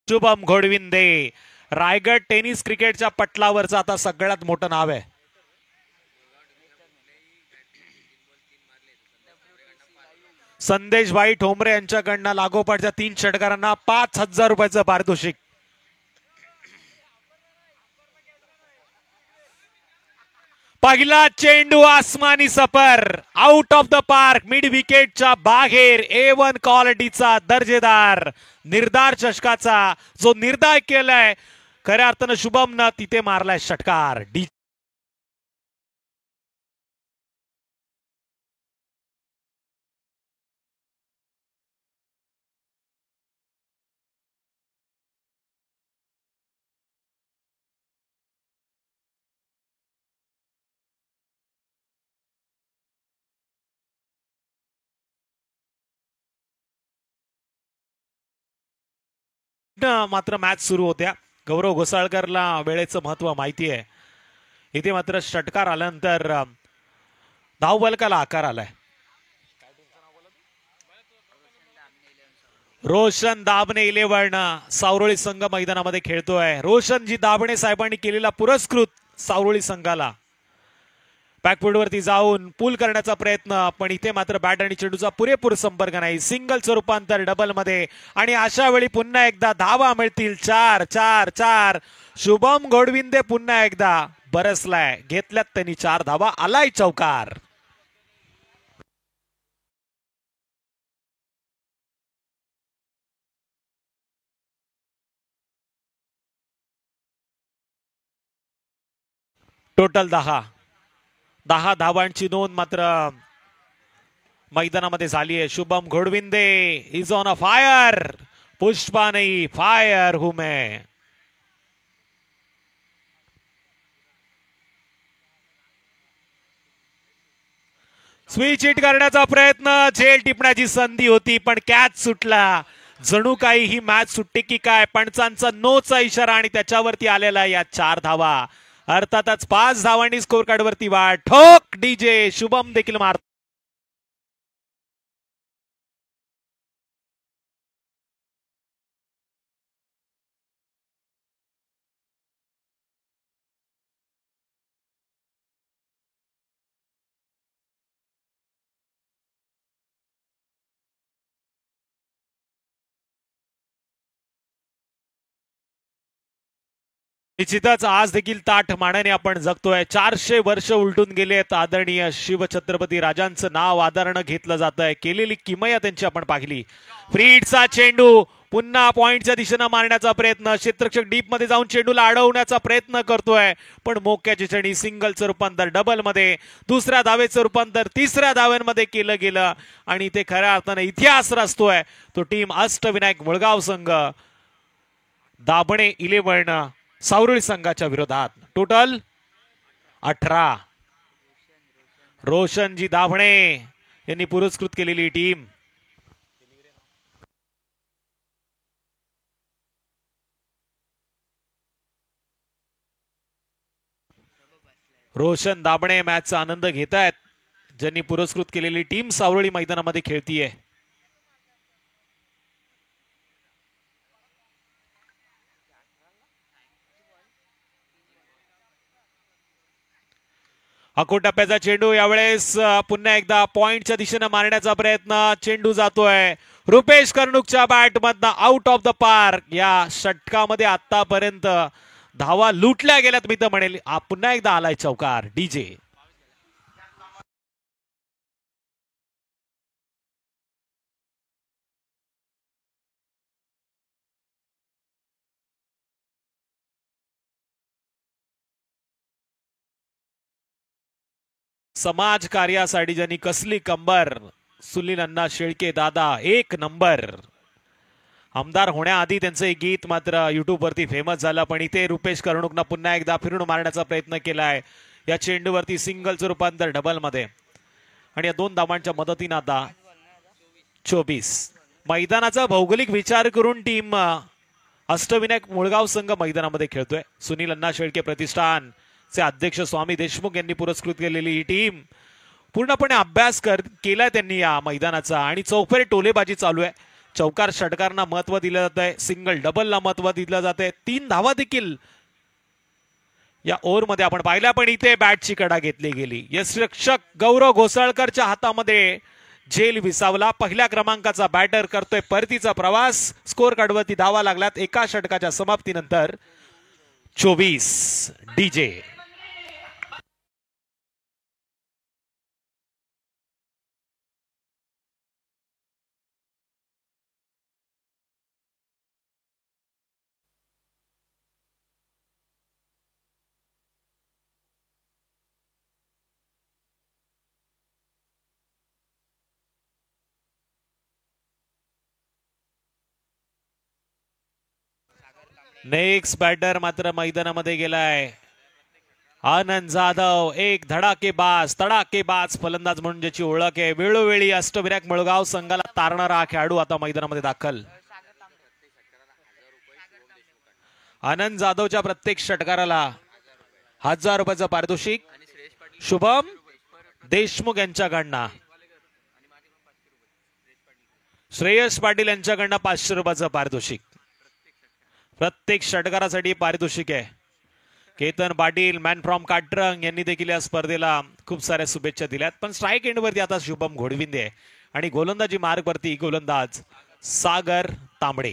Shubham Ghodvinde. Raigad tennis क्रिकेटच्या पटलावरचं आता सगळ्यात मोठं नाव आहे. संदेशभाई ठोंबरे यांच्याकडनं लागोपाठच्या 3 षटकारांना 5,000 रुपयाचं पारितोषिक. पहिला चेंडू आसमानी सफर, out of the park, mid विकेटच्या बाहेर. A1 क्वालिटीचा दर्जेदार निर्धार षटकाचा जो निर्धार केलाय खऱ्या अर्थानं शुभमनं तिथे मारलाय षटकार. मात्र मॅच सुरू होत्या. गौरव घोसाळकरला वेळेचं महत्व माहिती आहे. इथे मात्र षटकार आल्यानंतर धावफलकाला आकार आलाय. रोशन दाबणे 11 सावरोळी संघ मैदानामध्ये खेळतोय. रोशनजी दाबणे साहेबांनी केलेला पुरस्कृत सावरोळी संघाला बॅकफुटवरती जाऊन पूल करण्याचा प्रयत्न, पण इथे मात्र बॅट आणि चेंडूचा पुरेपूर संपर्क नाही. सिंगलचं रूपांतर डबल मध्ये आणि अशा वेळी पुन्हा एकदा धावा मिळतील. 4-4-4. शुभम घोडविंदे पुन्हा एकदा बरसलाय. घेतल्यात त्यांनी 4 धावा. आलाय चौकार. टोटल 10 धावांची नोंद मात्र मैदानामध्ये झाली आहे. Shubham Ghodvinde is on a fire. Pushpa नाही, फायर हूं मैं. स्विच हिट करण्याचा प्रयत्न, झेल टिपण्याची संधी होती पण कॅच सुटला. जणू काही ही मॅच सुटते की काय. पंचांचा नोचा इशारा आणि त्याच्यावरती आलेला या 4 धावा. अर्थातच 5 धावांनी स्कोर कार्ड वरती वाढ. ठोक डीजे. शुभम देखील मार. निश्चितच आज देखील ताठ मानाने आपण जगतोय. 400 वर्ष उलटून गेलेत. आदरणीय शिवछत्रपती राजांचं नाव आदरणं घेतलं जात आहे. केलेली किमया त्यांची आपण पाहिली. फ्रीडचा चेंडू पुन्हा पॉइंटच्या दिशेनं मारण्याचा प्रयत्न. क्षेत्ररक्षक डीप मध्ये जाऊन चेंडूला अडवण्याचा प्रयत्न करतोय पण मोक्याची चेंडी. सिंगलचं रूपांतर डबल मध्ये, दुसऱ्या धावेचं रूपांतर तिसऱ्या धाव्यांमध्ये केलं गेलं आणि ते खऱ्या अर्थाने इतिहास रचतोय तो टीम अष्टविनायक मुळगाव संघ. दाभणे 11 सावरोळी संघाच्या विरोधात. टोटल 18. रोशनजी दाभणे यांनी पुरस्कृत केलेली टीम. रोशन दाभणे मॅचचा आनंद घेत आहेत. ज्यांनी पुरस्कृत केलेली टीम सावरोळी मैदानामध्ये खेळतीये. अकोट टप्प्याचा चेंडू यावेळेस पुन्हा एकदा पॉइंटच्या दिशेनं मारण्याचा प्रयत्न. चेंडू जातोय रुपेश कर्णुकच्या बॅट मधनं आउट ऑफ द पार्क. या षटकामध्ये आतापर्यंत धावा लुटल्या गेल्यात मी तर म्हणेल. पुन्हा एकदा आलाय चौकार. डीजे. समाज कार्यासाठी ज्यांनी कसली कंबर. सुनील अण्णा शेळके दादा 1 नंबर. आमदार होण्याआधी त्यांचं एक गीत मात्र युट्यूब वरती फेमस झालं पण इथे रुपेश कर्णुकनं पुन्हा एकदा फिरून मारण्याचा प्रयत्न केलाय. या चेंडूवरती सिंगलचं रूपांतर डबल मध्ये आणि या 2 धावांच्या मदतीनं आता 24. मैदानाचा भौगोलिक विचार करून टीम अष्टविनायक मुळगाव संघ मैदानामध्ये खेळतोय. सुनील अण्णा शेळके प्रतिष्ठान चे अध्यक्ष स्वामी देशमुख यांनी पुरस्कृत केलेली ही टीम पूर्णपणे अभ्यास केलाय त्यांनी या मैदानाचा आणि चौफेर टोलेबाजी चालू आहे. चौकार षटकारांना महत्व दिलं जात आहे, सिंगल डबलला महत्व दिलं जात आहे. 3 धावा देखील या ओव्हरमध्ये आपण पाहिल्या, पण इथे बॅटची कडा घेतली गेली. यष्टिरक्षक गौरव घोसाळकरच्या हातामध्ये झेल विसावला. पहिल्या क्रमांकाचा बॅटर करतोय परतीचा प्रवास. स्कोर कार्डवरती धावा लागल्यात एका षटकाच्या समाप्तीनंतर 24 डीजे. नेक्स्ट बॅटर मात्र मैदानामध्ये गेलाय आनंद जाधव. एक तडाकेबाज फलंदाज म्हणून ज्याची ओळख आहे. वेळोवेळी अष्टविनायक मुळगाव संघाला तारणारा हा खेळाडू आता मैदानामध्ये दाखल. आनंद जाधवच्या प्रत्येक षटकाराला 1000 रुपयाचं पारितोषिक. शुभम देशमुख यांच्याकडनं, श्रेयस पाटील यांच्याकडनं 500 रुपयाचं पारितोषिक. प्रत्येक षटकारासाठी पारितोषिक आहे. केतन पाटील मॅन फ्रॉम काटरंग यांनी देखील या स्पर्धेला खूप साऱ्या शुभेच्छा दिल्यात. पण स्ट्राईक एंडवरती आता शुभम घोडविंदे आणि गोलंदाजी मार्गवरती गोलंदाज सागर तांबडे.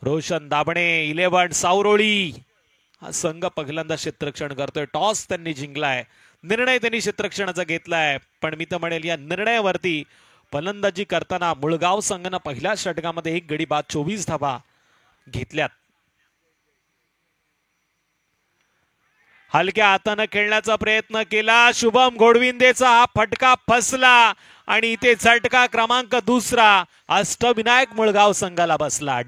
रोशन दाभणे 11 सावरोळी हा संघ पहिल्यांदा क्षेत्ररक्षण करतोय. टॉस त्यांनी जिंकलाय, निर्णय त्यांनी क्षेत्ररक्षणाचा घेतलाय. पण मी तर म्हणेल या निर्णयावरती फलंदाजी करताना मुळगाव संघानं पहिल्या षटकामध्ये 1 गडी बाद 24 धावा घेतल्यात. हलक्या हातानं खेळण्याचा प्रयत्न केला. शुभम घोडविंदेचा हा फटका फसला आणि इथे झटका क्रमांक 2 अष्टविनायक मुळगाव संघाला बसला.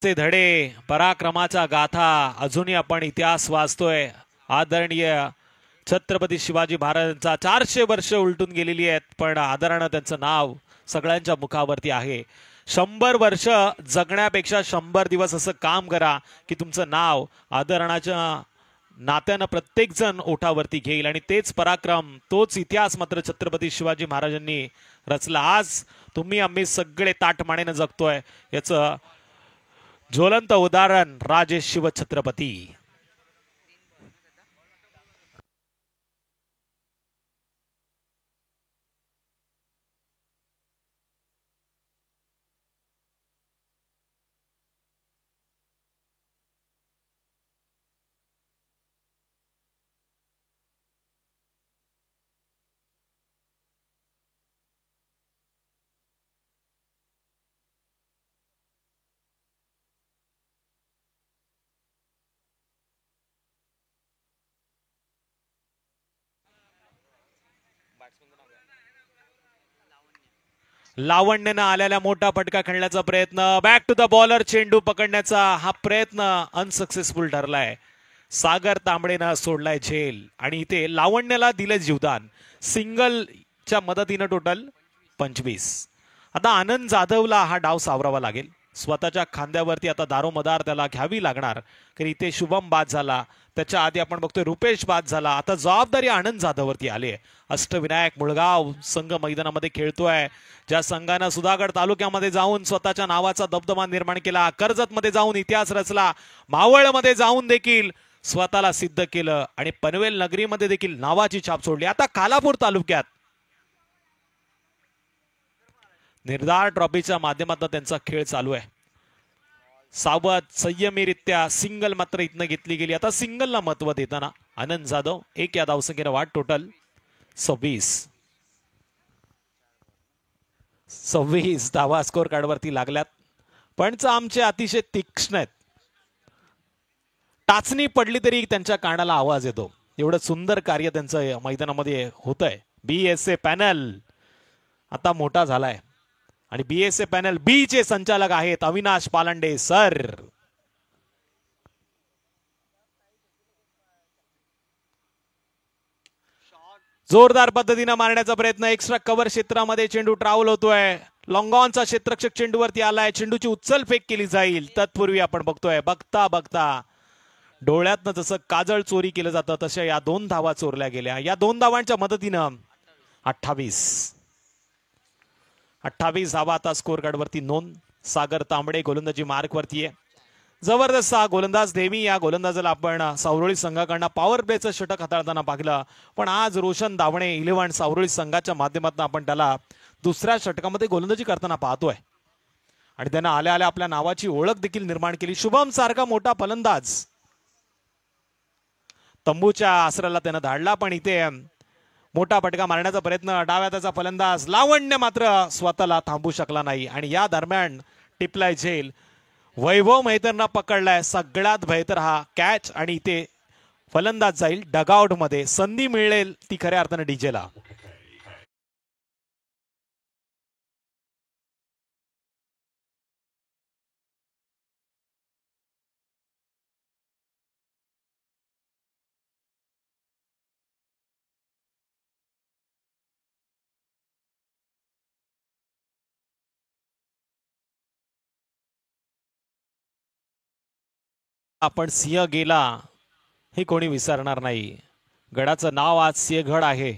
धडे पराक्रमाचा गाथा अजूनही आपण इतिहास वाचतोय. आदरणीय छत्रपती शिवाजी महाराजांचा 400 वर्ष उलटून गेलेली आहेत, पण आदरानं त्यांचं नाव सगळ्यांच्या मुखावरती आहे. 100 वर्ष जगण्यापेक्षा 100 दिवस असं काम करा की तुमचं नाव आदरणाच्या नात्यानं प्रत्येक जण ओठावरती घेईल. आणि तेच पराक्रम, तोच इतिहास मात्र छत्रपती शिवाजी महाराजांनी रचला. आज तुम्ही आम्ही सगळे ताठमानेनं जगतोय याचं ज्वलंत उदाहरण राजे शिवछत्रपती. लावण्यानं आलेला मोठा फटका खेळण्याचा प्रयत्न, बॅक टू द बॉलर, चेंडू पकडण्याचा हा प्रयत्न अनसक्सेसफुल ठरलाय. सागर तांबडेनं सोडलाय झेल आणि इथे लावण्याला दिले जीवदान. सिंगलच्या मदतीनं टोटल 25. आता आनंद जाधवला हा डाव सावरावा लागेल. स्वतःच्या खांद्यावरती आता दारोमदार त्याला घ्यावी लागणार, कारण इथे शुभम बाद झाला, त्याच्या आधी आपण बघतोय रुपेश बाद झाला. आता जबाबदारी आनंद जाधववरती आली आहे. अष्टविनायक मुळगाव संघ मैदानामध्ये खेळतोय, ज्या संघानं सुधागड तालुक्यामध्ये जाऊन स्वतःच्या नावाचा दबदबा निर्माण केला, कर्जतमध्ये जाऊन इतिहास रचला, मावळमध्ये जाऊन देखील स्वतःला सिद्ध केलं आणि पनवेल नगरीमध्ये देखील नावाची छाप सोडली. आता कालापूर तालुक्यात निर्धार ट्रॉफीच्या माध्यमातून त्यांचा खेळ चालू आहे. सावध संयमीरित्या सिंगल मात्र इथनं घेतली गेली. आता सिंगलला महत्व देताना आनंद जाधव 1 या धावसंख्येने वाढ, टोटल 26 धावा स्कोर कार्डवरती लागल्यात. पण आमचे अतिशय तीक्ष्ण आहेत. टाचणी पडली तरी त्यांच्या कानाला आवाज येतो. एवढं सुंदर कार्य त्यांचं मैदानामध्ये होतंय. BSA पॅनल आता मोठा झालाय आणि BSA पॅनल बी चे संचालक आहेत अविनाश पालांडे सर. जोरदार पद्धतीने मारण्याचा प्रयत्न. एक्स्ट्रा कव्हर क्षेत्रामध्ये चेंडू ट्रॅव्हल होतोय. लॉंगॉनचा क्षेत्ररक्षक चेंडूवरती आलाय. चेंडूची उचल फेक केली जाईल. तत्पूर्वी आपण बघतोय बघता बघता डोळ्यातनं जसं काजळ चोरी केलं जातं तशा या 2 धावा चोरल्या गेल्या. या 2 धावांच्या मदतीनं 28 धावा आता स्कोर कार्ड वरती नोंद. सागर तांबडे गोलंदाजी मार्क वरती आहे. जबरदस्त हा गोलंदाज देवी. या गोलंदाजाला आपण सावरोळी संघाकडनं पॉवर प्लेचं षटक हाताळताना पाहिलं, पण आज रोशन दावणे 11 सावरोळी संघाच्या माध्यमातून आपण त्याला दुसऱ्या षटकामध्ये गोलंदाजी करताना पाहतोय आणि त्यानं आल्या आल्या आपल्या नावाची ओळख देखील निर्माण केली. शुभम सारखा मोठा फलंदाज तंबूच्या आसऱ्याला त्यानं धाडला, पण इथे मोठा फटका मारण्याचा प्रयत्न. डाव्या त्याचा फलंदाज लावण्य मात्र स्वतःला थांबू शकला नाही आणि या दरम्यान टिपलाय झेल. वैभव मेहतरनं पकडलाय सगळ्यात बेहतर हा कॅच आणि इथे फलंदाज जाईल डगआउट मध्ये. संधी मिळेल ती खऱ्या अर्थाने डीजेला. आपण सिंह गेला हे कोणी विसरणार नाही. गडाचं नाव आज सिंहगड आहे.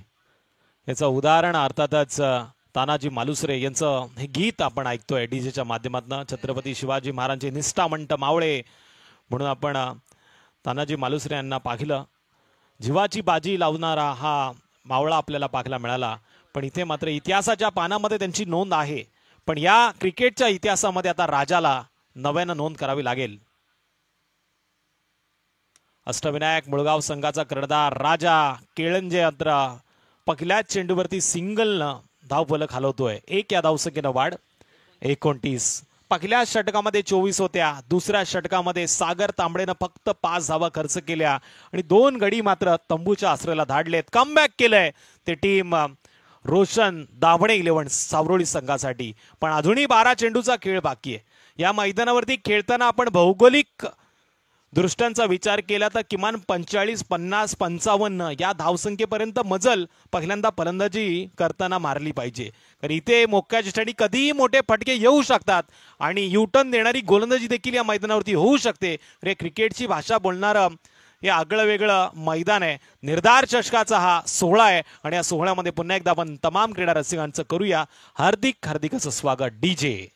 याचं उदाहरण अर्थातच तानाजी मालुसरे यांचं हे गीत आपण ऐकतोय डीजेच्या माध्यमातून. छत्रपती शिवाजी महाराजांचे निष्ठावंत मावळे म्हणून आपण तानाजी मालुसरे यांना पाहिलं. जीवाची बाजी लावणारा हा मावळा आपल्याला पाहायला मिळाला, पण इथे मात्र इतिहासाच्या पानामध्ये त्यांची नोंद आहे. पण या क्रिकेटच्या इतिहासामध्ये आता राजाला नव्यानं नोंद करावी लागेल. अष्टविनायक मुळगाव संघाचा कर्णधार राजा केळंजे अंतरा पहिल्याच चेंडूवरती सिंगल धावफलक हलवतोय. 1 या धावसंख्येनं वाढ 29. पहिल्या षटकामध्ये 24 होत्या. दुसऱ्या षटकामध्ये सागर तांबडेनं फक्त 5 धावा खर्च केल्या आणि 2 गडी मात्र तंबूच्या आसऱ्याला धाडलेत. कमबॅक केलंय ते टीम रोशन दाभणे 11 सावरोळी संघासाठी. पण अजूनही 12 चेंडूचा खेळ बाकी आहे. या मैदानावरती खेळताना आपण भौगोलिक दृष्ट्यांचा विचार केला तर किमान 45, 50, 55 या धावसंख्येपर्यंत मजल पहिल्यांदा फलंदाजी करताना मारली पाहिजे. कारण इथे मोक्याच्या ठिकाणी कधीही मोठे फटके येऊ शकतात आणि युटर्न देणारी गोलंदाजी देखील या मैदानावरती होऊ शकते. रे क्रिकेटची भाषा बोलणारं हे आगळं वेगळं मैदान आहे. निर्धार चषकाचा हा 16 आहे आणि या 16मध्ये पुन्हा एकदा आपण तमाम क्रीडा रसिकांचं करूया हार्दिक असं स्वागत. डीजे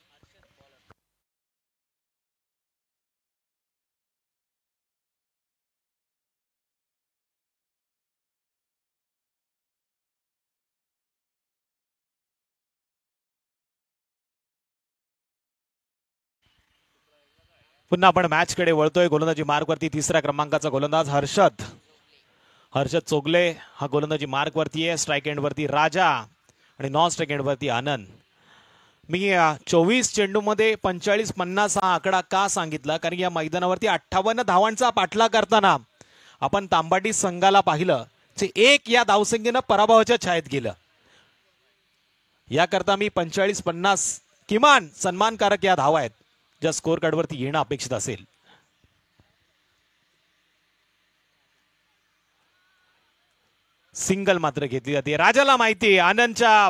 पुन्हा आपण मॅच कडे वळतोय. गोलंदाजी मार्क वरती 3ऱ्या क्रमांकाचा गोलंदाज हर्षद चोगले हा गोलंदाजी मार्क वरती आहे. स्ट्राईक एंड वरती राजा आणि नॉन स्ट्राईक एंड वरती आनंद. मी 24 चेंडूमध्ये 45-50 हा आकडा का सांगितला, कारण या मैदानावरती 58 धावांचा पाठलाग करताना आपण तांबाटी संघाला पाहिलं जे 1 या धावसंख्येनं पराभवाच्या छायेत गेलं. याकरता मी 45-50 किमान सन्मानकारक या धावा आहेत ज्या स्कोर कार्डवरती येणं अपेक्षित असेल. सिंगल मात्र घेतली जाते. राजाला माहिती आनंदच्या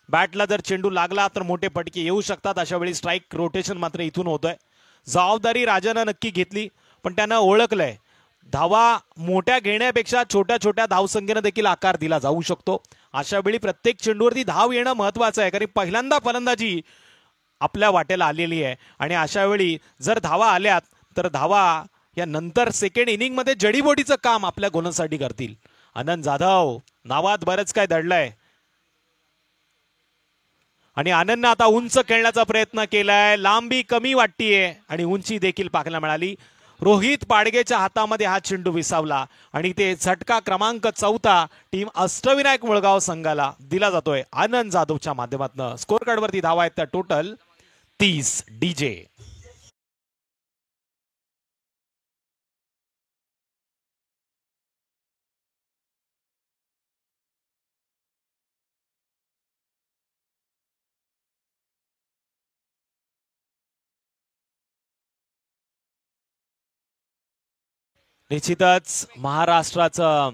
बॅटला जर चेंडू लागला तर मोठे फटके येऊ शकतात. अशा वेळी स्ट्राईक रोटेशन मात्र इथून होतोय. जबाबदारी राजानं नक्की घेतली, पण त्यानं ओळखलंय धावा मोठ्या घेण्यापेक्षा छोट्या छोट्या धावसंख्येनं देखील आकार दिला जाऊ शकतो. अशा वेळी प्रत्येक चेंडूवरती धाव येणं महत्वाचं आहे, कारण पहिल्यांदा फलंदाजी आपल्या वाटेला आलेली आहे आणि अशा वेळी जर धावा आल्यात तर धावा या नंतर सेकंड इनिंग मध्ये जडीबोटीचं काम आपल्या गोलंदाजासाठी करतील. आनंद जाधव नावात बरंच काय दडलंय आणि आनंदनं आता उंच खेळण्याचा प्रयत्न केलाय. लांबी कमी वाटतीये आणि उंची देखील पाहायला मिळाली. रोहित पाडगेच्या हातामध्ये हा चेंडू विसावला आणि ते झटका क्रमांक 4 टीम अष्टविनायक मुळगाव संघाला दिला जातोय आनंद जाधवच्या माध्यमातून. स्कोर कार्डवरती धावा आहेत त्या टोटल 30. डीजे निश्चितच महाराष्ट्राचं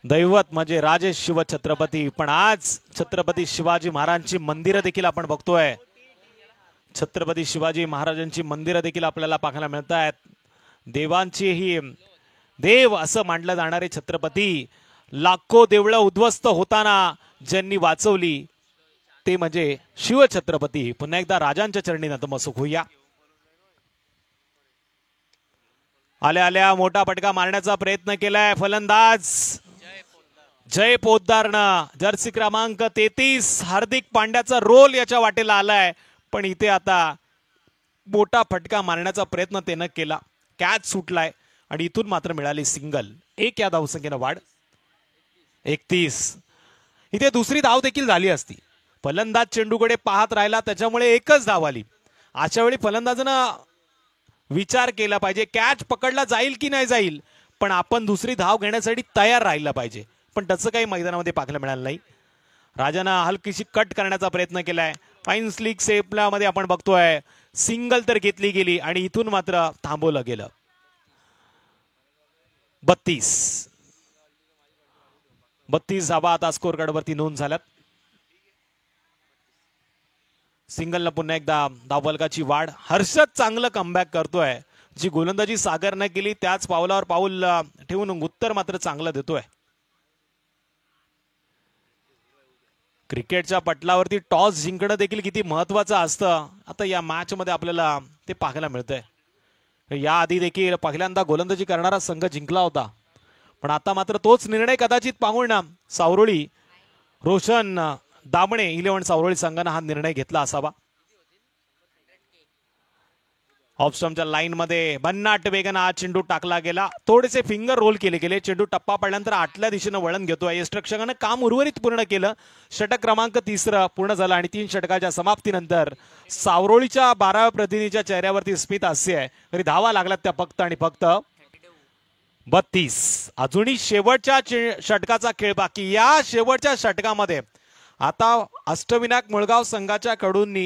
दैवत म्हणजे राजे शिवछत्रपती, पण आज छत्रपती शिवाजी महाराजांची मंदिरं देखील आपण बघतोय. छत्रपती शिवाजी महाराजांची मंदिरं देखील आपल्याला पाहायला मिळत आहेत. देवांची ही देव असं मानलं जाणारे छत्रपती, लाखो देवळं उद्ध्वस्त होताना ज्यांनी वाचवली ते म्हणजे शिवछत्रपती. पुन्हा एकदा राजांच्या चरणी नतमस्तक होऊया. आल्या आल्या मोठा फटका मारण्याचा प्रयत्न केलाय फलंदाज जय पोद्दारनं. जर्सी क्रमांक 33 हार्दिक पांड्याचा रोल याच्या वाटेला आलाय, पण इथे आता मोठा फटका मारण्याचा प्रयत्न त्यानं केला. कॅच सुटलाय आणि इथून मात्र मिळाली सिंगल. 1 या धावसंख्येनं वाढ 31. इथे दुसरी धाव देखील झाली असती. फलंदाज चेंडूकडे पाहत राहिला, त्याच्यामुळे एकच धाव आली. अशा वेळी फलंदाजानं विचार केला पाहिजे कॅच पकडला जाईल की नाही जाईल, पण आपण दुसरी धाव घेण्यासाठी तयार राहिला पाहिजे. पण तसं काही मैदानामध्ये पाहायला मिळालं नाही. राजानं हलकीशी कट करण्याचा प्रयत्न केलाय. फाईन्स लीग सेपला मध्ये आपण बघतोय सिंगल तर घेतली गेली आणि इथून मात्र थांबवलं गेलं. 32 धावा आता स्कोर कार्डवरती नोंद झाल्यात. सिंगलनं पुन्हा एकदा धावफलकाची वाढ. हर्षद चांगलं कमबॅक करतोय. जी गोलंदाजी सागरनं केली त्याच पावलावर पाऊल ठेवून उत्तर मात्र चांगलं देतोय. क्रिकेटच्या पटलावरती टॉस जिंकणं देखील किती महत्वाचं असतं आता या मॅच मध्ये आपल्याला ते पाहायला मिळतंय. याआधी देखील पहिल्यांदा गोलंदाजी करणारा संघ जिंकला होता, पण आता मात्र तोच निर्णय कदाचित पाहून सावरोळी रोशन दामणे 11 सावरोळी संघानं हा निर्णय घेतला असावा. ऑफस्टम्पच्या लाईन मध्ये भन्नाट वेगानं हा चेंडू टाकला गेला. थोडेसे फिंगर रोल केले गेले. चेंडू टप्पा पडल्यानंतर आतल्या दिशेनं वळण घेतोय. यष्टरक्षकानं काम उर्वरित पूर्ण केलं. षटक क्रमांक 3 पूर्ण झाला आणि 3 षटकाच्या समाप्तीनंतर सावरोळीच्या 12व्या प्रतिनिधीच्या चेहऱ्यावरती स्मित हास्य आहे. तरी धावा लागल्यात त्या फक्त आणि फक्त 32. अजूनही शेवटच्या षटकाचा खेळ बाकी. या शेवटच्या षटकामध्ये आता अष्टविनायक मुळगाव संघाच्या कडून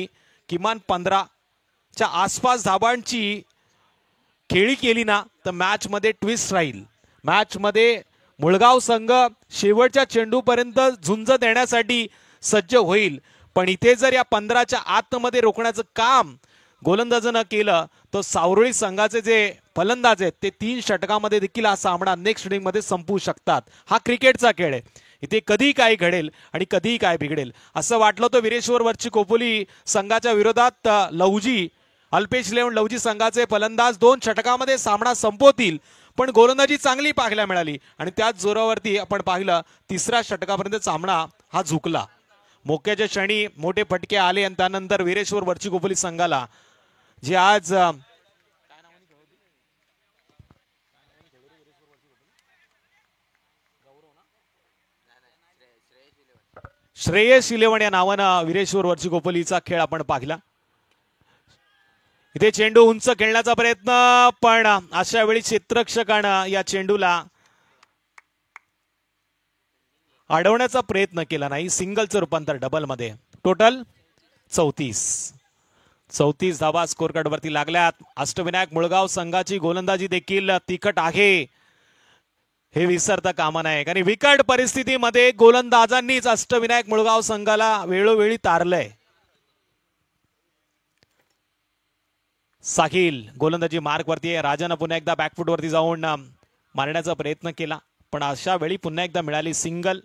किमान 15च्या आसपास धावांची खेळी केली ना तर मॅच मध्ये ट्विस्ट राहील. मॅच मध्ये मुळगाव संघ शेवटच्या चेंडूपर्यंत झुंज देण्यासाठी सज्ज होईल, पण इथे जर या 15च्या आतमध्ये रोखण्याचं काम गोलंदाजानं केलं तर सावरोळी संघाचे जे फलंदाज आहेत ते 3 षटकामध्ये देखील हा सामना नेक्स्ट इनिंग मध्ये संपवू शकतात. हा क्रिकेटचा खेळ आहे. इथे कधी काय घडेल आणि कधी काय बिघडेल. असं वाटलं तर वीरेश्वर वरची कोपोली संघाच्या विरोधात लवजी अल्पेश लेवण लवजी संघाचे फलंदाज 2 षटकामध्ये सामना संपवतील, पण गोलंदाजी चांगली पाहायला मिळाली आणि त्याच जोरावरती आपण पाहिलं 3ऱ्या षटकापर्यंत सामना हा झुकला. मोक्याच्या क्षणी मोठे फटके आले आणि त्यानंतर वीरेश्वर वरची कोपोली संघाला जे आज श्रेयस 11 या नावानं वीरेश्वर वरची कोपोलीचा खेळ आपण पाहिला. इथे चेंडू उंच खेळण्याचा प्रयत्न, पण अशा वेळी क्षेत्ररक्षकानं या चेंडूला अडवण्याचा प्रयत्न केला नाही. सिंगलचं रूपांतर डबल मध्ये. टोटल 34 धावा स्कोर कार्ड वरती लागल्यात. अष्टविनायक मुळगाव संघाची गोलंदाजी देखील तिखट आहे हे विसरता कामा नये, कारण विकट परिस्थितीमध्ये गोलंदाजांनीच अष्टविनायक मुळगाव संघाला वेळोवेळी तारलंय. साहिल गोलंदाजी मार्क वरती आहे. राजानं पुन्हा एकदा बॅकफुट वरती जाऊन मारण्याचा प्रयत्न केला, पण अशा वेळी पुन्हा एकदा मिळाली सिंगल.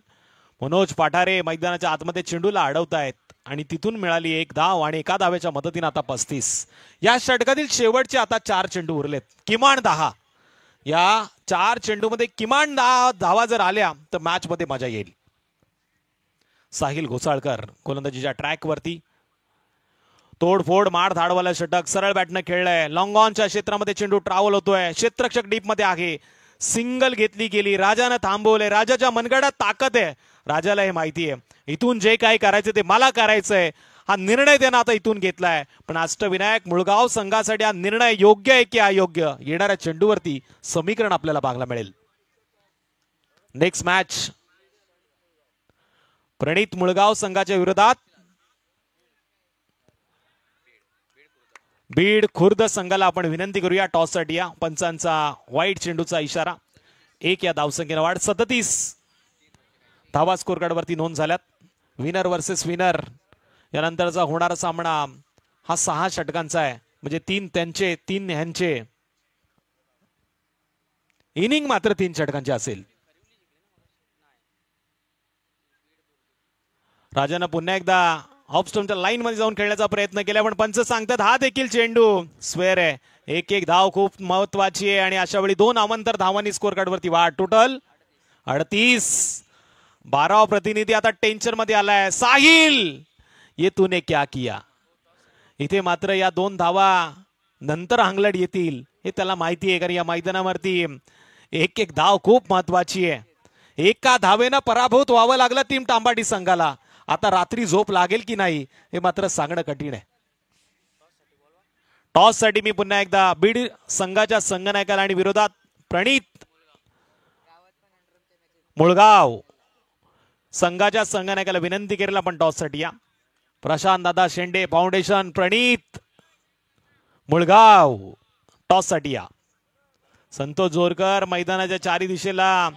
मनोज पाठारे मैदानाच्या आतमध्ये चेंडूला अडवतायत आणि तिथून मिळाली 1 धाव आणि 1 धावेच्या मदतीने आता 35. या षटकातील शेवटचे आता 4 चेंडू उरलेत. किमान 10. या 4 चेंडूमध्ये किमान 10 धावा जर आल्या तर मॅच मध्ये मजा येईल. साहिल घोसाळकर गोलंदाजीच्या ट्रॅक वरती तोडफोड मार धाडवाला षटक सरळ बॅटनं खेळलंय. लॉंग ऑनच्या क्षेत्रामध्ये चेंडू ट्रॅव्हल होतोय. क्षेत्ररक्षक डीप मध्ये आहे. सिंगल घेतली गेली. राजानं थांबवलंय. राजाच्या मनगडात ताकद आहे. राजाला हे माहिती आहे इथून जे काही करायचं ते मला करायचंय. हा निर्णय त्यानं आता इथून घेतलाय, पण अष्टविनायक मुळगाव संघासाठी हा निर्णय योग्य आहे की अयोग्य येणाऱ्या चेंडूवरती समीकरण आपल्याला पाहायला मिळेल. नेक्स्ट मॅच प्रणित मुळगाव संघाच्या विरोधात बीड खुर्द संघाला आपण विनंती करूया टॉससाठी या पंचांचा वाईट चेंडूचा इशारा. 1 या धावसंख्येने वाढ. 37 धावा स्कोर कार्ड वरती नोंद झाल्यात. विनर वर्सेस विनर यानंतरचा होणारा सामना हा 6 षटकांचा आहे. म्हणजे 3 त्यांचे 3 ह्यांचे. इनिंग मात्र 3 षटकांचे असेल. राजानं पुन्हा एकदा ऑफ स्टंपच्या लाईन मध्ये जाऊन खेळण्याचा प्रयत्न केला पण पंच सांगतात हा देखील चेंडू स्क्वेअर आहे. 1-1 धाव खूप महत्वाची आहे आणि अशा वेळी 2 अवांतर धावांनी स्कोर कार्ड वरती वाढ. टोटल 38. 12 प्रतिनिधी आता टेन्शन मध्ये आलाय. साहिल ये तूने क्या किया. इथे मात्र या 2 धावा नंतर अंगलट येतील हे त्याला माहिती आहे, कारण या मैदानावरती 1-1 धाव खूप महत्वाची आहे. एका धावेनं पराभूत व्हावं लागलं टीम तांबाटी संघाला. आता रात्री झोप लागेल की नाही हे मात्र सांगणं कठीण आहे. टॉस साठी मी पुन्हा एकदा बीड संघाच्या संघनायकाला आणि विरोधात प्रणित मुळगाव संघाच्या संघनायकाला विनंती करेल आपण टॉस साठी या. प्रशांत दादा शेंडे फाउंडेशन प्रणित मुळगाव टॉस साठी या. संतोष जोरकर मैदानाच्या चारी दिशेला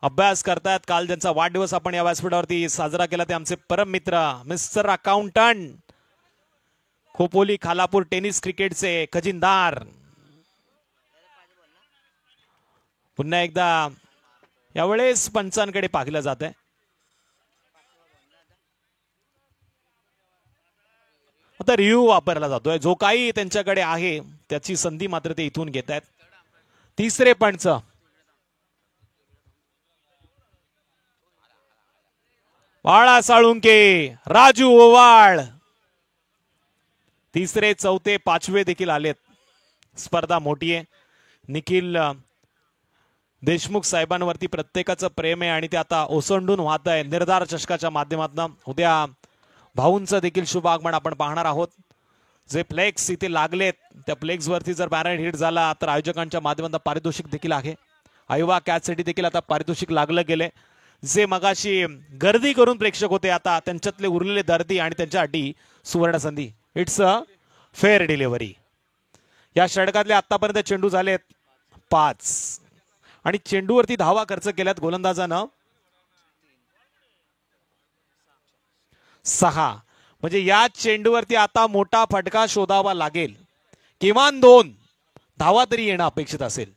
अभ्यास करतात. काल ज्यांचा वाढदिवस आपण या व्यासपीठावरती साजरा केला ते आमचे परम मित्र mister accountant Khopoli Khalapur tennis क्रिकेटचे खजिनदार. पुन्हा एकदा यावेळेस पंचांकडे पाहिलं जात आहे. आता रिव्ह्यू वापरला जातोय. जो काही त्यांच्याकडे आहे त्याची संधी मात्र ते इथून घेत आहेत. तिसरे पंच बाळा साळुंके राजू ओवाळ. तिसरे चौथे पाचवे देखील आलेत. स्पर्धा मोठी आहे. निखिल देशमुख साहेबांवरती प्रत्येकाचं प्रेम आहे आणि ते आता ओसंडून वाहत आहे निर्धार चषकाच्या माध्यमातून. उद्या भाऊंचं देखील शुभ आगमन आपण पाहणार आहोत. जे फ्लेक्स इथे लागलेत त्या फ्लेक्स वरती जर बॅनर हिट झाला तर आयोजकांच्या माध्यमातून पारितोषिक देखील आहे. आयवा कॅचसाठी देखील आता पारितोषिक लागलं गेले. जे मगाशी गर्दी करून प्रेक्षक होते आता त्यांच्यातले उरलेले दर्दी आणि त्यांच्यासाठी सुवर्ण संधी. It's a fair delivery. या षटकातले आतापर्यंत चेंडू झालेत 5 आणि चेंडूवरती धावा खर्च केल्यात गोलंदाजानं 6. म्हणजे या चेंडूवरती आता मोठा फटका शोधावा लागेल. किमान 2 धावा तरी येणं अपेक्षित असेल.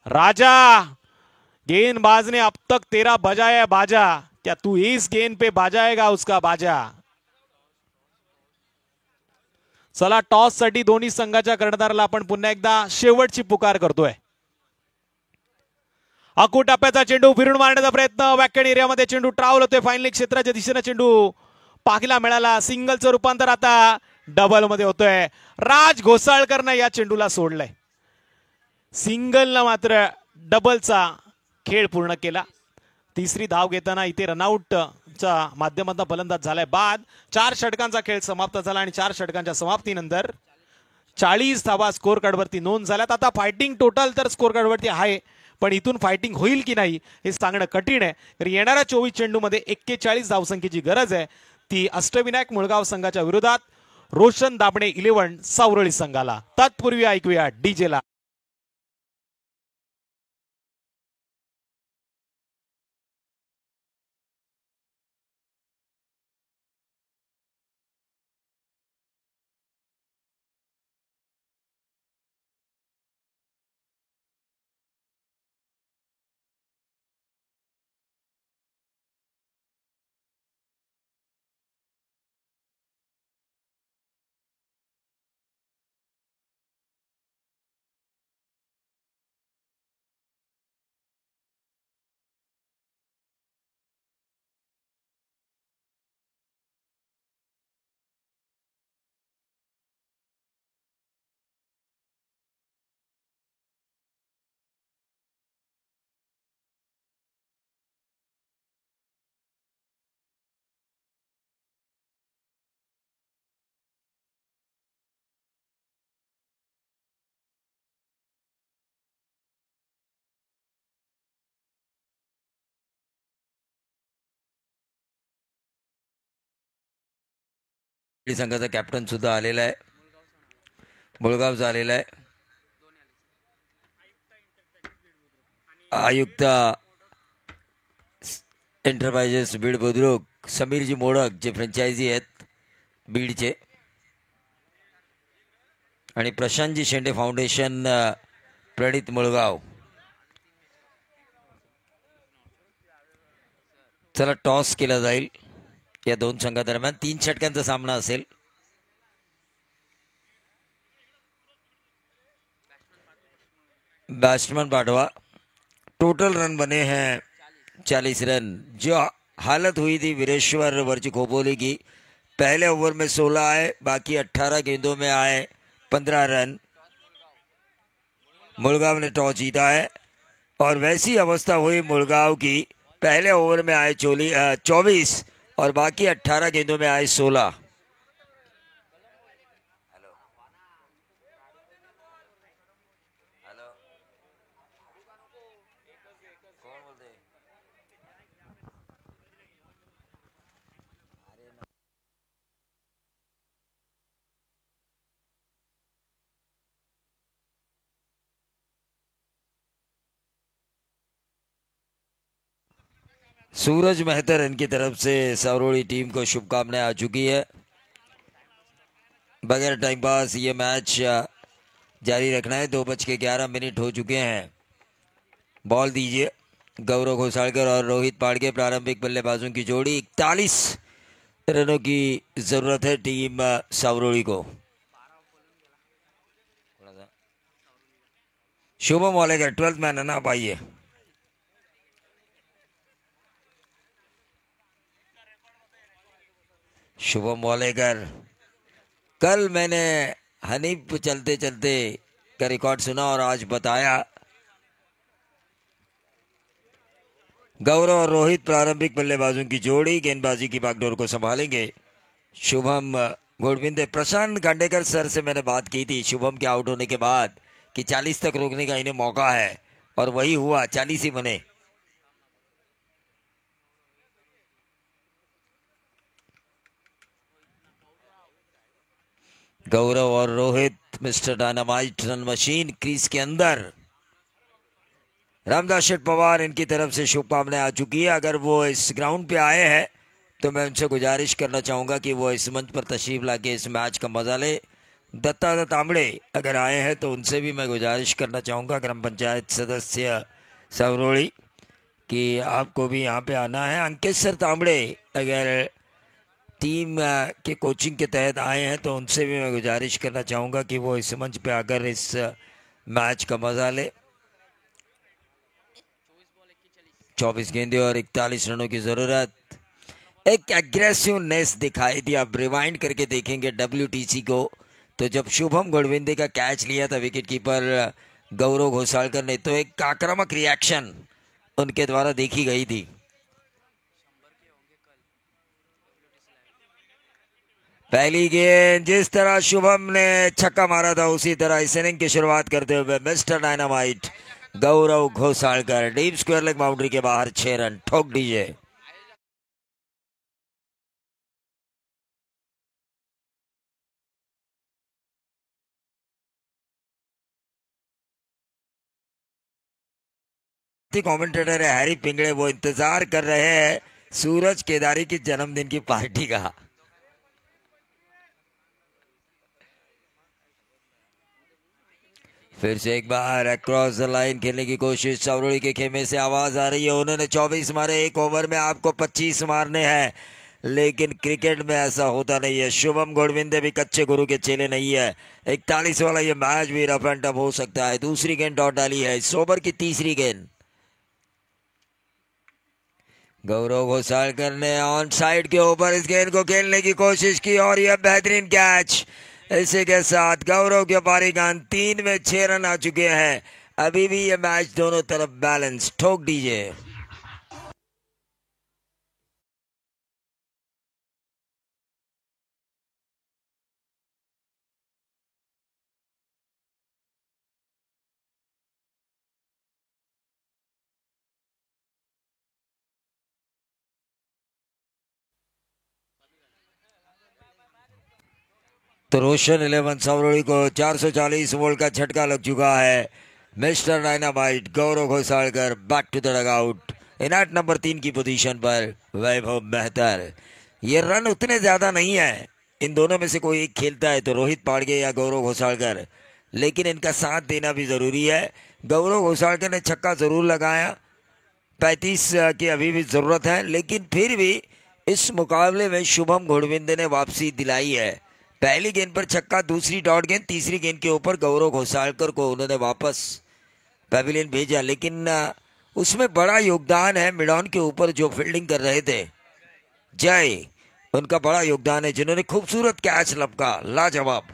राजा गेंदबाज ने अब तक 13 बजाया बाजा, क्या तू इस गेंद पे बाजाएगा उसका बाजा. चला टॉस साठी दोन्ही संघाच्या कर्णधाराला आपण पुन्हा एकदा शेवटची पुकार करतोय. अकू टप्प्याचा चेंडू फिरून मारण्याचा प्रयत्न. वॅकेट एरियामध्ये चेंडू ट्रॅव्हल होतोय. फायनल क्षेत्राच्या दिशेने चेंडू पाखीला मिळाला. सिंगलचं रूपांतर आता डबल मध्ये होतोय. राज घोसाळकरनं या चेंडूला सोडलंय. सिंगलनं मात्र डबलचा खेळ पूर्ण केला. तिसरी धाव घेताना इथे रनआउटच्या माध्यमातून फलंदाज झालाय बाद. 4 षटकांचा खेळ समाप्त झाला आणि 4 षटकांच्या समाप्तीनंतर 40 धावा स्कोर कार्ड वरती नोंद झाल्यात. आता फायटिंग टोटल तर स्कोर कार्ड वरती आहे पण इथून फायटिंग होईल की नाही हे सांगणं कठीण आहे. तर येणाऱ्या 24 चेंडूमध्ये 41 धावसंख्येची गरज आहे. ती अष्टविनायक मुळगाव संघाच्या विरोधात रोशन दाबणे 11 सावरळी संघाला. तत्पूर्वी ऐकूया डीजे ला. संघाचा कॅप्टन सुद्धा आलेला आहे, मुळगावचा आलेला आहे. आयुक्त एंटरप्राइजेस बीड बुद्रुक समीरजी मोडक जे फ्रँचायझी आहेत बीडचे, आणि प्रशांतजी शेंडे फाउंडेशन प्रणित मुळगाव. चला टॉस केला जाईल या दोन संघादरम्यान. 3 षटकांचा सामना असेल. बैट्समैन पाठवा. टोटल रन बने हैं 40 रन. जो हालत हुई थी वीरेश्वर वर्ची खोपोली की, पहले ओवर में 16 आए, बाकी 18 गेंदों में आए 15 रन. मुड़गांव ने टॉस जीता है और वैसी अवस्था हुई मुड़गांव की, पहले ओवर में आए 24 और बाकी 18 गेंदों में आए 16. सूरज मेहतर इनकी तरफ से सावरोड़ी टीम को शुभकामनाएं आ चुकी है. बगैर टाइम पास ये मैच जारी रखना है. 2:11 हो चुके हैं. बॉल दीजिए. गौरव घोसालकर और रोहित पाड़के प्रारंभिक बल्लेबाजों की जोड़ी. 41 रनों की जरूरत है टीम सावरोड़ी को. शुभम वालेकर 12th मैन है ना, पाइए. शुभम वालेकर. कल मैंने हनीफ चलते चलते का रिकॉर्ड सुना और आज बताया. गौरव और रोहित प्रारंभिक बल्लेबाजों की जोड़ी गेंदबाजी की बागडोर को संभालेंगे. शुभम गोडविंदे. प्रशांत खांडेकर सर से मैंने बात की थी शुभम के आउट होने के बाद कि 40 तक रोकने का इन्हें मौका है, और वही हुआ. 40 ही बने. गौरव और Rohit mister dynamite run machine crease के अंदर. रामदास शेठ पवार इनकी तरफ से शुभकामनाएं आ चुकी है. अगर वो इस ग्राउंड पे आए हैं तो मैं उनसे गुजारिश करना चाहूंगा कि वो इस मंच पर तशरीफ लाके इस मैच का मजा ले. दत्ता तांबड़े अगर आए हैं तो उनसे भी मैं गुजारिश करना चाहूंगा, ग्राम पंचायत सदस्य सावरोड़ी, कि आपको भी यहाँ पे आना है. अंकित सर तांबड़े अगर टीम के कोचिंग के तहत आए हैं तो उनसे भी मैं गुजारिश करना चाहूंगा कि वो इस मंच पे आकर इस मैच का मजा ले. 24 गेंदे और 41 रनों की जरूरत. एक एग्रेसिवनेस दिखाई दी. आप रिवाइंड करके देखेंगे WTC को, तो जब शुभम गोडविंदे का कैच लिया था विकेट कीपर गौरव घोसालकर ने, तो एक आक्रामक रिएक्शन उनके द्वारा देखी गई थी. पहली गेंद जिस तरह शुभम ने छक्का मारा था उसी तरह इस इनिंग की शुरुआत करते हुए mister dynamite Gaurav Ghosalkar deep square leg boundary के बाहर 6 रन. ठोक दीजिए. कमेंटेटर है हैरी पिंगड़े, वो इंतजार कर रहे हैं सूरज केदारी की जन्मदिन की पार्टी का. फिर से एक बार अक्रॉस द लाइन खेलने की कोशिश. सावरोड़ी के खेमे से आवाज आ रही है. उन्होंने 24 मारे. एक ओवर में आपको 25 मारने हैं, लेकिन क्रिकेट में ऐसा होता नहीं है. शुभम गोडविंदे भी कच्चे गुरु के चेले नहीं है. 41 वाला ये मैच भी रफ एंड टफ हो सकता है. दूसरी गेंद डॉट डाली है इस ओवर की. तीसरी गेंद गौरव घोसालकर ने ऑन साइड के ऊपर इस गेंद को खेलने की कोशिश की और यह बेहतरीन कैच. इसी के साथ गौरव के पारी गान 3 में 6 रन आ चुके हैं. अभी भी ये मैच दोनों तरफ बैलेंस. ठोक दीजिए. तो रोशन 11 सावरोड़ी को 440 वोल्ट का झटका लग चुका है। Mister dynamite Gaurav Ghosalkar back to the dugout in at number 3 की पोजीशन पर वैभव मेहतर। ये रन उतने ज्यादा नहीं है, इन दोनों में से कोई एक खेलता है तो रोहित पाड़गे या गौरव घोसालकर, लेकिन इनका साथ देना भी जरूरी है। गौरव घोसालकर ने छक्का जरूर लगाया, 35 की अभी भी जरूरत है, लेकिन फिर भी इस मुकाबले में शुभम घोड़विंदे ने वापसी दिलाई है। पहली गेंद पर छक्का, दूसरी डॉट गेंद, तीसरी गेंद के ऊपर गौरव घोसालकर को उन्होंने वापस पैविलियन भेजा, लेकिन उसमें बड़ा योगदान है मिडॉन के ऊपर जो फील्डिंग कर रहे थे जय, उनका बड़ा योगदान है, जिन्होंने खूबसूरत कैच लपका, लाजवाब।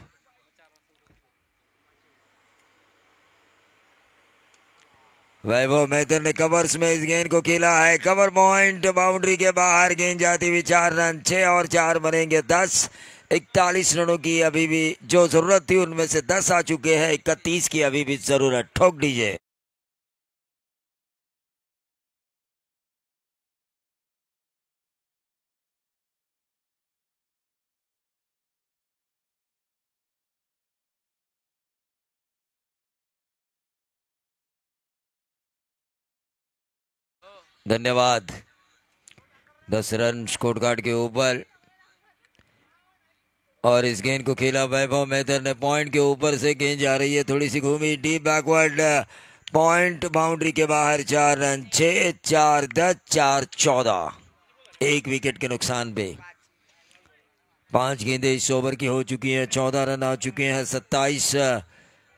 वैभव मेहतर ने कवर्स में इस गेंद को खेला है, कवर पॉइंट, बाउंड्री के बाहर गेंद जाती हुई 4 रन, 6 और 4 बनेंगे 10। 41 रनों की अभी भी जो जरूरत थी उनमें से 10 आ चुके हैं, 31 की अभी भी जरूरत। ठोक दीजिए। धन्यवाद। 10 रन स्कोर कार्ड के ऊपर, और इस गेंद को खेला वैभव मेहतर ने, पॉइंट के ऊपर से गेंद जा रही है, थोड़ी सी घूमी, डीप बैकवर्ड, पॉइंट, बाउंड्री के बाहर 4 रन, 6 4 10 4 14, एक विकेट के नुकसान पे। 5 गेंदें इस ओवर की हो चुकी हैं, 14 रन आ चुके हैं, 27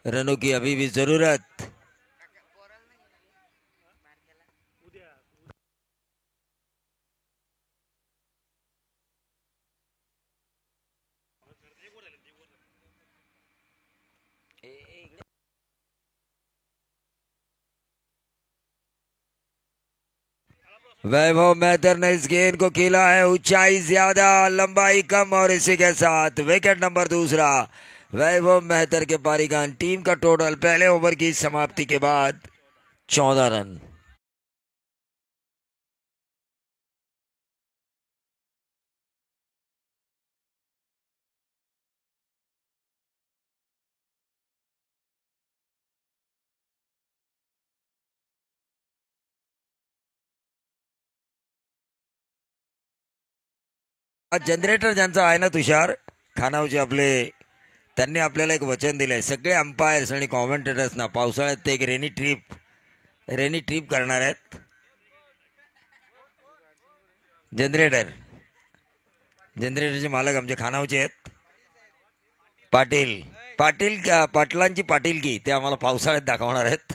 रनों की अभी भी जरूरत। वैभव मेहतर ने इस गेंद को खेला है, ऊंचाई ज्यादा, लंबाई कम, और इसी के साथ विकेट नंबर दूसरा वैभव मेहतर के पारीगान। टीम का टोटल पहले ओवर की समाप्ति के बाद 14 रन। आज जनरेटर ज्यांचा आहे ना तुषार खानावचे आपले, त्यांनी आपल्याला एक वचन दिलंय, सगळे अंपायर्स आणि कॉमेंटेटर्स ना पावसाळ्यात ते एक रेनी ट्रिप करणार आहेत। जनरेटर जनरेटरचे मालक आमचे खानावचे आहेत, पाटील पाटील पाटलांची पाटीलकी ते आम्हाला पावसाळ्यात दाखवणार आहेत।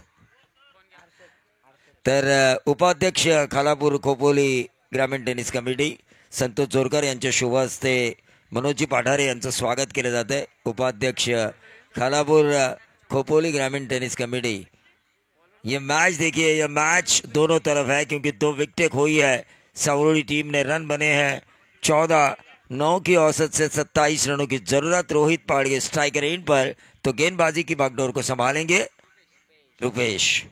तर उपाध्यक्ष खालापूर खोपोली ग्रामीण टेनिस कमिटी संतोष जोरकर यांच्या शुभ हस्ते मनोजी पाठारे यांचं स्वागत केलं जात है। उपाध्यक्ष खालापूर खोपोली ग्रामीण टेनिस कमेटी। ये मैच देखिए, ये मैच दोनों तरफ है क्योंकि 2 विकेटें खोई है। सवरोड़ी टीम ने रन बने हैं 14, 9 की औसत से 27 रनों की जरूरत। रोहित पाड़गे स्ट्राइकर एंड पर, तो गेंदबाजी की बागडोर को संभालेंगे रुपेश।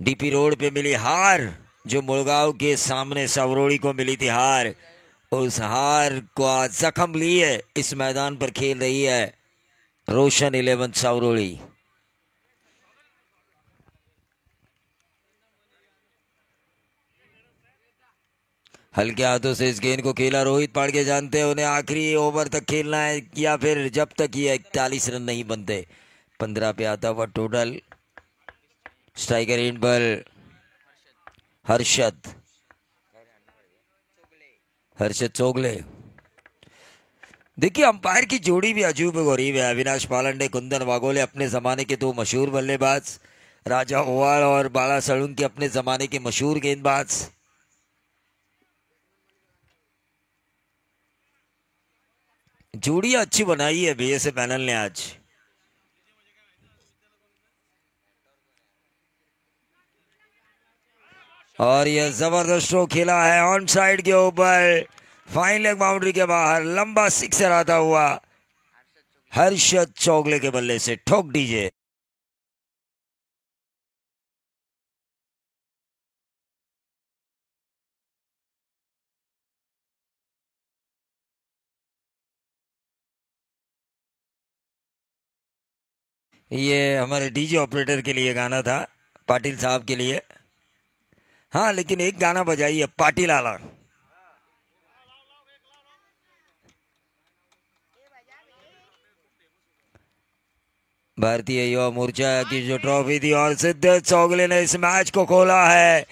डीपी रोड पे मिली हार, जो मुलगांव के सामने सवरोड़ी को मिली थी हार, उस हार को आज जख्म लिए इस मैदान पर खेल रही है रोशन 11 सवरोड़ी। हल्के हाथों से इस गेंद को खेला रोहित पाड़गे, जानते हैं उन्हें आखिरी ओवर तक खेलना है या फिर जब तक ये 41 रन नहीं बनते। 15 पे आता हुआ टोटल। स्ट्राइकर एंड पर हर्षद चोगले। देखिए अंपायर की जोड़ी भी अजूब गरीब है। अविनाश पालंडे, कुंदन वागोले अपने जमाने के 2 मशहूर बल्लेबाज, राजा ओवाल और बाला सड़ुंकी अपने जमाने के मशहूर गेंदबाज। जोड़ी अच्छी बनाई है बीएसए पैनल ने आज। और यह जबरदस्त शो खेला है ऑन साइड के ऊपर, फाइन लेग बाउंड्री के बाहर, लंबा सिक्सर आता हुआ हर्षद चौगले के बल्ले से ठोक दीजिए। ये हमारे डीजे ऑपरेटर के लिए गाना था, पाटिल साहब के लिए। हाँ, लेकिन एक गाना बजाइए पाटिल आला। भारतीय युवा मोर्चा की जो ट्रॉफी थी और सिद्धेश चौगले ने इस मैच को खोला है।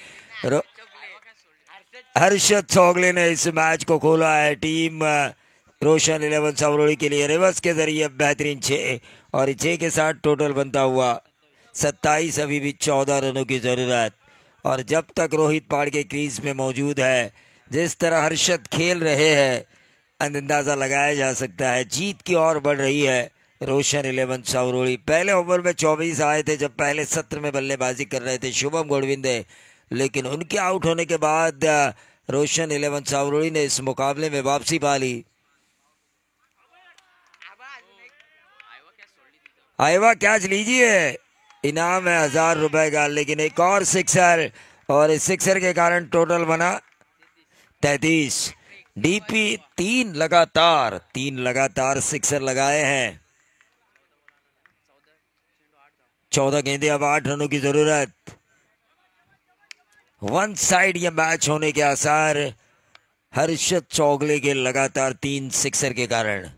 हर्षद चौगले ने इस मैच को खोला है। टीम रोशन 11 सावरोड़ी के लिए रिवर्स के जरिए बेहतरीन 6 और 6 के साथ टोटल बनता हुआ 27। अभी भी 14 रनों की जरूरत। और जब तक रोहित पाड़के क्रीज में मौजूद है, जिस तरह हर्षद खेल रहे हैं, अंदाजा लगाया जा सकता है जीत की ओर बढ़ रही है रोशन 11 सावरोड़ी। पहले ओवर में 24 आए थे जब पहले सत्र में बल्लेबाजी कर रहे थे शुभम गोडविंदे, लेकिन उनके आउट होने के बाद रोशन 11 सावरोड़ी ने इस मुकाबले में वापसी पा ली। आइवा कैच लीजिए, इनाम है 1000 रुपए का। लेकिन एक और सिक्सर, और इस सिक्सर के कारण टोटल बना 33। डीपी 3 लगातार सिक्सर लगाए हैं। 14 गेंदे, अब 8 रनों की जरूरत। वन साइड ये मैच होने के आसार हर्षद चौगले के लगातार 3 सिक्सर के कारण।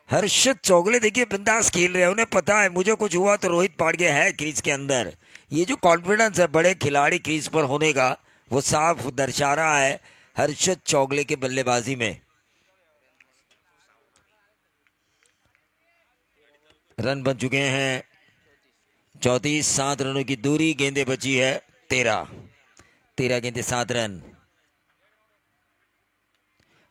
हर्षद चौगले देखिए बिंदास खेल रहे हैं, उन्हें पता है मुझे कुछ हुआ तो रोहित पाड़गे है क्रीज के अंदर। ये जो कॉन्फिडेंस है बड़े खिलाड़ी क्रीज पर होने का, वो साफ दर्शा रहा है हर्षद चौगले के बल्लेबाजी में। रन बन चुके हैं 34। 7 रनों की दूरी, गेंदे बची है 13 गेंदे 7 रन।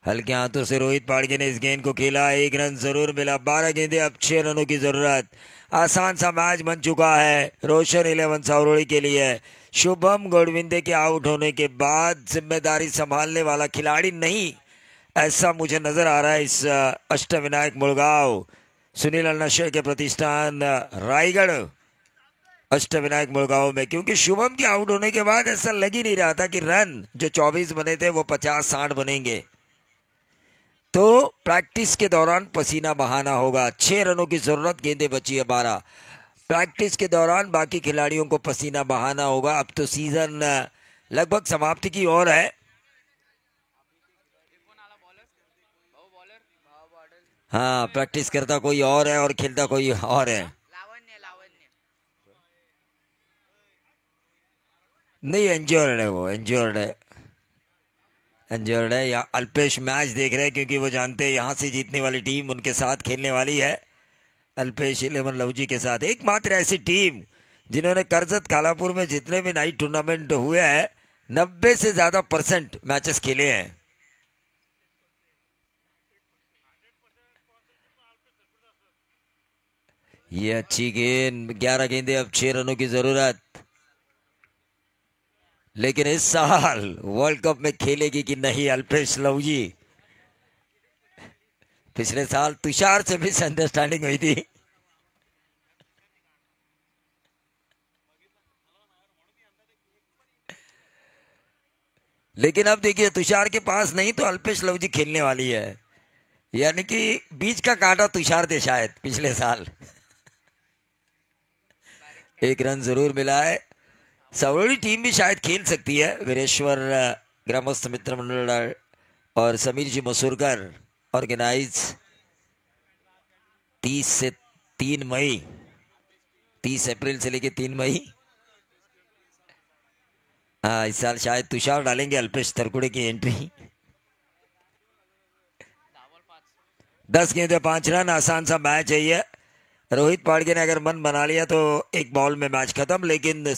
हल्के हाथों से रोहित पाड़गे ने इस गेंद को खेला, 1 रन जरूर मिला। 12 गेंदे, अब 6 रनों की जरूरत। आसान सा मैच बन चुका है रोशन 11 सावरोड़ी के लिए। शुभम गोडविंदे के आउट होने के बाद जिम्मेदारी संभालने वाला खिलाड़ी नहीं, ऐसा मुझे नजर आ रहा है इस अष्टविनायक मुड़गांव सुनील अल्नाशय के प्रतिष्ठान रायगढ़ अष्टविनायक मुड़गांव में, क्योंकि शुभम के आउट होने के बाद ऐसा लग ही नहीं रहा था कि रन जो 24 बने थे वो 50-60 बनेंगे। तो प्रैक्टिस के दौरान पसीना बहाना होगा। 6 रनों की जरूरत, गेंदें बची है 12। प्रैक्टिस के दौरान बाकी खिलाड़ियों को पसीना बहाना होगा। अब तो सीजन लगभग समाप्ति की ओर है। हाँ, प्रैक्टिस करता कोई और है और खेलता कोई और है। नहीं, इंजर्ड है, वो इंजर्ड है। या अल्पेश मैच देख रहे हैं क्योंकि वो जानते हैं यहाँ से जीतने वाली टीम उनके साथ खेलने वाली है। अल्पेश 11 लवजी के साथ एकमात्र ऐसी टीम जिन्होंने करजत कालापुर में जितने भी नाइट टूर्नामेंट हुए हैं 90 से ज्यादा % मैचेस खेले हैं। ये अच्छी गेंद, 11 गेंदे, अब 6 रनों की जरूरत। लेकिन इस साल वर्ल्ड कप में खेलेगी कि नहीं अल्पेश लवजी? पिछले साल तुषार से भी अंडरस्टैंडिंग हुई थी। लेकिन अब देखिए तुषार के पास नहीं तो अल्पेश लवजी खेलने वाली है, यानी कि बीच का कांटा तुषार थे शायद पिछले साल। 1 रन जरूर मिला है। सावरोड़ी टीम भी शायद खेल सकती है। वीरेश्वर ग्रामस्थ मित्र मंडल और समीर जी मसूरकर ऑर्गेनाइज 30 अप्रैल से लेके 3 मई। हाँ, इस साल शायद तुषार डालेंगे अल्पेश तरकुड़े की एंट्री। 10 गेंदे 5 रन, आसान सा मैच है ये। रोहित पाड़गे ने अगर मन बना लिया तो एक बॉल में मैच खत्म। लेकिन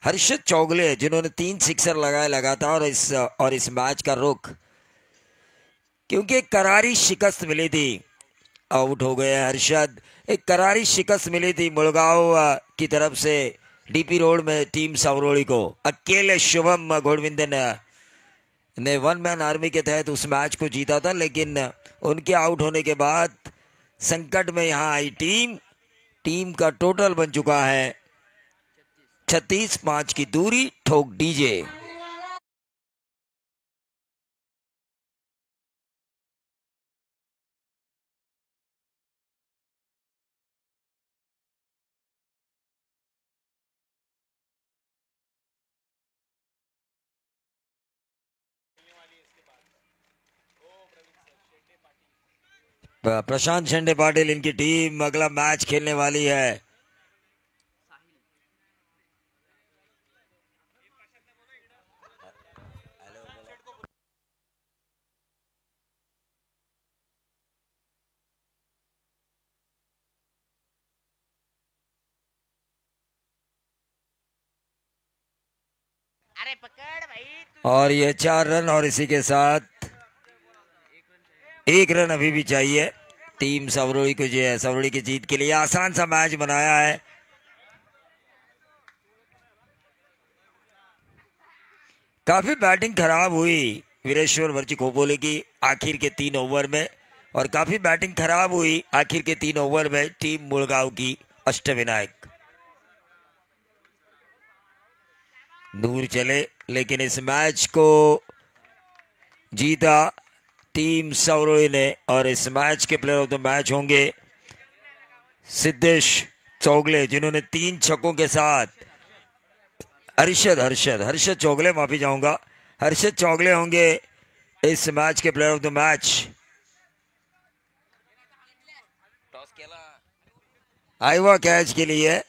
हर्षद चौगले जिन्होंने 3 सिक्सर लगाए लगातार और इस मैच का रुख, क्योंकि एक करारी शिकस्त मिली थी, आउट हो गए हर्षद। एक करारी शिकस्त मिली थी मुड़गांव की तरफ से डीपी रोड में टीम सावरोड़ी को। अकेले शुभम गोडविंदे ने 1 मैन आर्मी के तहत उस मैच को जीता था, लेकिन उनके आउट होने के बाद संकट में यहां आई टीम का टोटल बन चुका है 36। 5 की दूरी, ठोक डीजे। प्रशांत झंडे पाटिल इनकी टीम अगला मैच खेलने वाली है। और ये 4 रन और इसी के साथ 1 रन अभी भी चाहिए टीम सवरोड़ी को, जो है सवरोड़ी की जीत के लिए। आसान सा मैच बनाया है। काफी बैटिंग खराब हुई वीरेश्वर वर्ची खोपोले की आखिर के 3 ओवर में, और काफी बैटिंग खराब हुई आखिर के 3 ओवर में टीम मुड़गांव की अष्टविनायक। दूर चले लेकिन इस मैच को जीता टीम सवरोई ने, और इस मैच के प्लेयर ऑफ द मैच होंगे सिद्धेश चौगले, जिन्होंने 3 छक्कों के साथ हर्षद चौगले, माफी चाहूंगा, हर्षद चौगले होंगे इस मैच के प्लेयर ऑफ द मैच। आईवा कैच के लिए